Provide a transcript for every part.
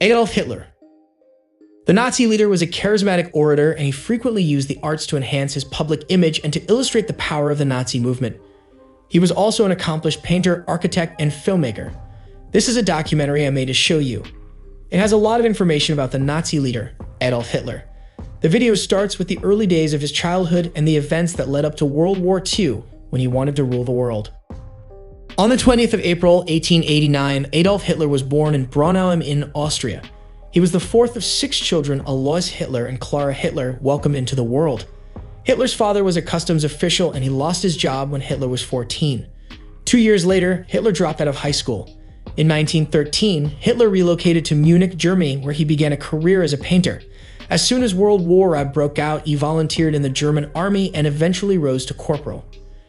Adolf Hitler. The Nazi leader was a charismatic orator, and he frequently used the arts to enhance his public image and to illustrate the power of the Nazi movement. He was also an accomplished painter, architect, and filmmaker. This is a documentary I made to show you. It has a lot of information about the Nazi leader, Adolf Hitler. The video starts with the early days of his childhood and the events that led up to World War II, when he wanted to rule the world. On the 20th of April, 1889, Adolf Hitler was born in Braunau in Austria. He was the fourth of 6 children Alois Hitler and Clara Hitler welcomed into the world. Hitler's father was a customs official, and he lost his job when Hitler was 14. 2 years later, Hitler dropped out of high school. In 1913, Hitler relocated to Munich, Germany, where he began a career as a painter. As soon as World War I broke out, he volunteered in the German army and eventually rose to corporal.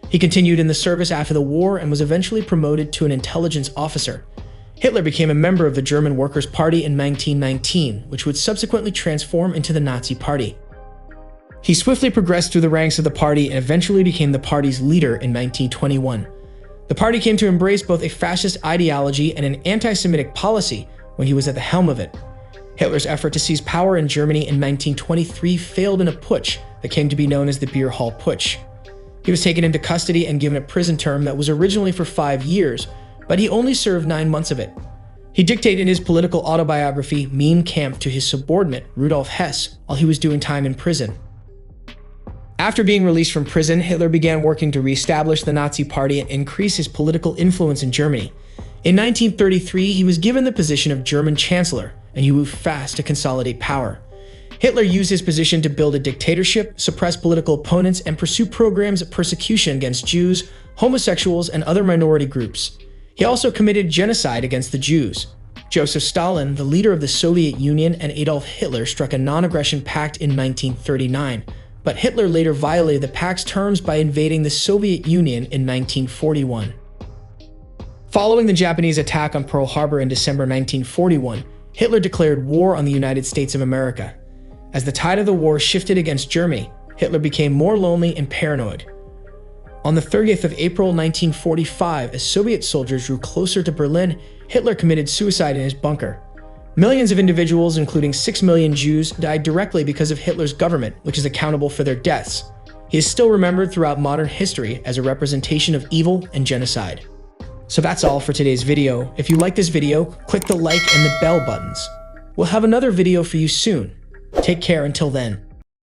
He continued in the service after the war and was eventually promoted to an intelligence officer. Hitler became a member of the German Workers' Party in 1919, which would subsequently transform into the Nazi Party. He swiftly progressed through the ranks of the party and eventually became the party's leader in 1921. The party came to embrace both a fascist ideology and an anti-Semitic policy when he was at the helm of it. Hitler's effort to seize power in Germany in 1923 failed in a putsch that came to be known as the Beer Hall Putsch. He was taken into custody and given a prison term that was originally for 5 years, but he only served 9 months of it. He dictated his political autobiography, Mein Kampf, to his subordinate, Rudolf Hess, while he was doing time in prison. After being released from prison, Hitler began working to re-establish the Nazi Party and increase his political influence in Germany. In 1933, he was given the position of German chancellor, and he moved fast to consolidate power. Hitler used his position to build a dictatorship, suppress political opponents, and pursue programs of persecution against Jews, homosexuals, and other minority groups. He also committed genocide against the Jews. Joseph Stalin, the leader of the Soviet Union, and Adolf Hitler struck a non-aggression pact in 1939, but Hitler later violated the pact's terms by invading the Soviet Union in 1941. Following the Japanese attack on Pearl Harbor in December 1941, Hitler declared war on the United States of America. As the tide of the war shifted against Germany, Hitler became more lonely and paranoid. On the 30th of April 1945, as Soviet soldiers drew closer to Berlin, Hitler committed suicide in his bunker. Millions of individuals, including 6 million Jews, died directly because of Hitler's government, which is accountable for their deaths. He is still remembered throughout modern history as a representation of evil and genocide. So that's all for today's video. If you like this video, click the like and the bell buttons. We'll have another video for you soon. Take care until then.